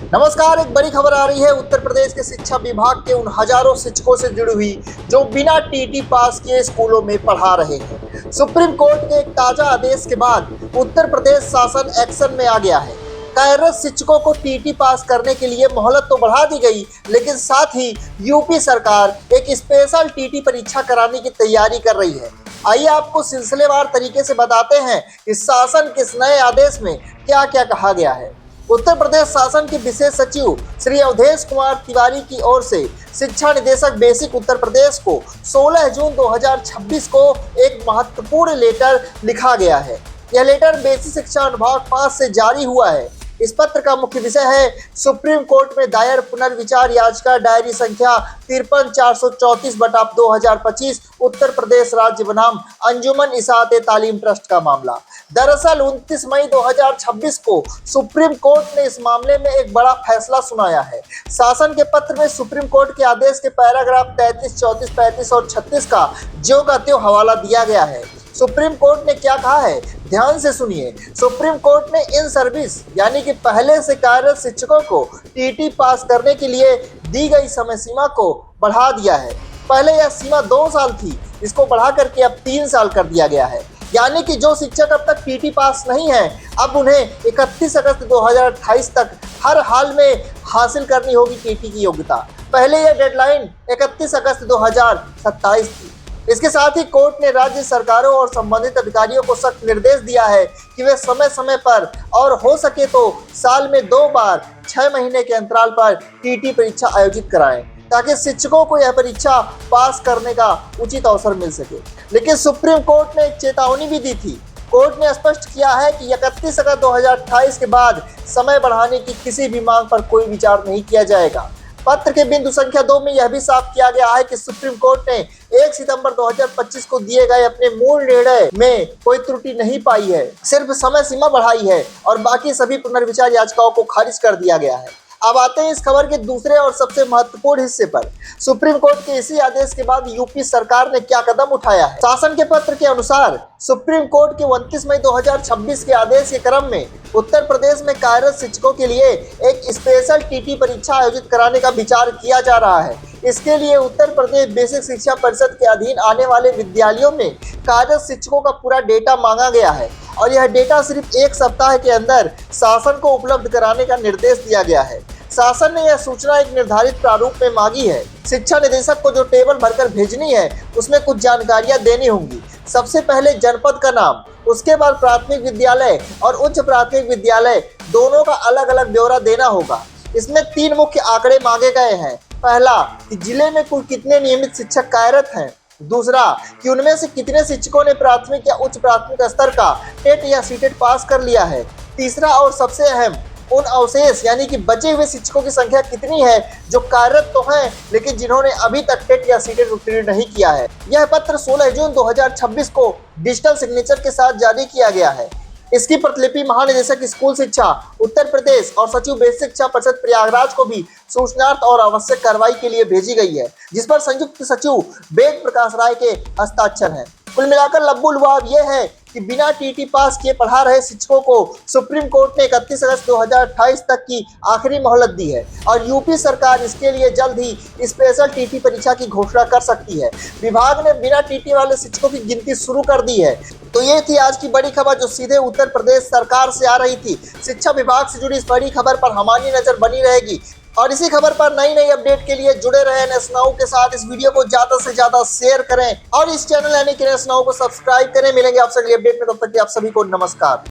नमस्कार, एक बड़ी खबर आ रही है उत्तर प्रदेश के शिक्षा विभाग के उन हजारों शिक्षकों से जुड़ी हुई जो बिना टीटी पास किए स्कूलों में पढ़ा रहे हैं। सुप्रीम कोर्ट के एक ताजा आदेश के बाद उत्तर प्रदेश शासन एक्शन में आ गया है। कार्यरत शिक्षकों को टीटी पास करने के लिए मोहलत तो बढ़ा दी गई, लेकिन साथ ही यूपी सरकार एक स्पेशल टीटी परीक्षा कराने की तैयारी कर रही है। आइए आपको सिलसिलेवार तरीके से बताते हैं कि शासन के इस नए आदेश में क्या क्या कहा गया है। उत्तर प्रदेश शासन के विशेष सचिव श्री अवधेश कुमार तिवारी की ओर से शिक्षा निदेशक बेसिक उत्तर प्रदेश को 16 जून 2026 को एक महत्वपूर्ण लेटर लिखा गया है। यह लेटर बेसिक शिक्षा अनुभाग 5 से जारी हुआ है। इस पत्र का मुख्य विषय है सुप्रीम कोर्ट में दायर पुनर्विचार याचिका डायरी संख्या 53/434/2025 उत्तर प्रदेश राज्य बनाम अंजुमन इसात तालीम ट्रस्ट का मामला। दरअसल 29 मई 2026 को सुप्रीम कोर्ट ने इस मामले में एक बड़ा फैसला सुनाया है। शासन के पत्र में सुप्रीम कोर्ट के आदेश के पैराग्राफ 33, 34, 35 और 36 का ज्यों का त्यों हवाला दिया गया है। सुप्रीम कोर्ट ने क्या कहा है, ध्यान से सुनिए। सुप्रीम कोर्ट ने इन सर्विस यानी कि पहले से कार्यरत शिक्षकों को टीटी पास करने के लिए दी गई समय सीमा को बढ़ा दिया है। पहले यह सीमा 2 साल थी, इसको बढ़ा करके अब 3 साल कर दिया गया है। यानी कि जो शिक्षक अब तक टीटी पास नहीं है, अब उन्हें 31 अगस्त 2028 तक हर हाल में हासिल करनी होगी टीटी की योग्यता। पहले यह डेडलाइन 31 अगस्त 2027 थी। इसके साथ ही कोर्ट ने राज्य सरकारों और संबंधित अधिकारियों को सख्त निर्देश दिया है कि वे समय समय पर और हो सके तो साल में 2 बार 6 महीने के अंतराल पर टीटी परीक्षा आयोजित कराएं, ताकि शिक्षकों को यह परीक्षा पास करने का उचित अवसर मिल सके। लेकिन सुप्रीम कोर्ट ने एक चेतावनी भी दी थी। कोर्ट ने स्पष्ट किया है कि 31 अगस्त 2028 के बाद समय बढ़ाने की किसी भी मांग पर कोई विचार नहीं किया जाएगा। पत्र के बिंदु संख्या 2 में यह भी साफ किया गया है कि सुप्रीम कोर्ट ने 1 सितंबर 2025 को दिए गए अपने मूल निर्णय में कोई त्रुटि नहीं पाई है, सिर्फ समय सीमा बढ़ाई है और बाकी सभी पुनर्विचार याचिकाओं को खारिज कर दिया गया है। अब आते हैं इस खबर के दूसरे और सबसे महत्वपूर्ण हिस्से पर। सुप्रीम कोर्ट के इसी आदेश के बाद यूपी सरकार ने क्या कदम उठाया है। शासन के पत्र के अनुसार सुप्रीम कोर्ट के 29 मई 2026 के आदेश के क्रम में उत्तर प्रदेश में कार्यरत शिक्षकों के लिए एक स्पेशल टीटी परीक्षा आयोजित कराने का विचार किया जा रहा है। इसके लिए उत्तर प्रदेश बेसिक शिक्षा परिषद के अधीन आने वाले विद्यालयों में कार्यरत शिक्षकों का पूरा डेटा मांगा गया है और यह डेटा सिर्फ 1 सप्ताह के अंदर शासन को उपलब्ध कराने का निर्देश दिया गया है। शासन ने यह सूचना एक निर्धारित प्रारूप में मांगी है। शिक्षा निदेशक को जो टेबल भरकर भेजनी है, उसमें कुछ जानकारियां देनी होंगी। सबसे पहले जनपद का नाम, उसके बाद प्राथमिक विद्यालय और उच्च प्राथमिक विद्यालय दोनों का अलग अलग ब्यौरा देना होगा। इसमें 3 मुख्य आंकड़े मांगे गए हैं। पहला कि जिले में कुल कितने नियमित शिक्षक कार्यरत हैं। दूसरा कि उनमें से कितने शिक्षकों ने प्राथमिक या उच्च प्राथमिक स्तर का टेट या सीटेट पास कर लिया है। तीसरा और सबसे अहम, उन अवशेष यानी कि बचे हुए शिक्षकों की संख्या कितनी है जो कार्यरत तो हैं लेकिन जिन्होंने अभी तक टेट या सीटेट उत्तीर्ण नहीं किया है। यह पत्र 16 जून 2026 को डिजिटल सिग्नेचर के साथ जारी किया गया है। इसकी प्रतिलिपि महानिदेशक स्कूल शिक्षा उत्तर प्रदेश और सचिव बेसिक शिक्षा परिषद प्रयागराज को भी सूचनार्थ और आवश्यक कार्रवाई के लिए भेजी गई है, जिस पर संयुक्त सचिव वेद प्रकाश राय के हस्ताक्षर हैं। कुल मिलाकर लब्बू लुभाव यह है कि बिना टीटी पास किए पढ़ा रहे शिक्षकों को सुप्रीम कोर्ट ने 31 अगस्त 2028 तक की आखिरी मोहलत दी है और यूपी सरकार इसके लिए जल्द ही स्पेशल टीटी परीक्षा की घोषणा कर सकती है। विभाग ने बिना टीटी वाले शिक्षकों की गिनती शुरू कर दी है। तो ये थी आज की बड़ी खबर जो सीधे उत्तर प्रदेश सरकार से आ रही थी। शिक्षा विभाग से जुड़ी इस बड़ी खबर पर हमारी नजर बनी रहेगी और इसी खबर पर नई अपडेट के लिए जुड़े रहे NS Now के साथ। इस वीडियो को ज्यादा से ज्यादा शेयर करें और इस चैनल यानी कि NS Now को सब्सक्राइब करें। मिलेंगे आपसे अगली अपडेट में, तब तक के आप सभी को नमस्कार।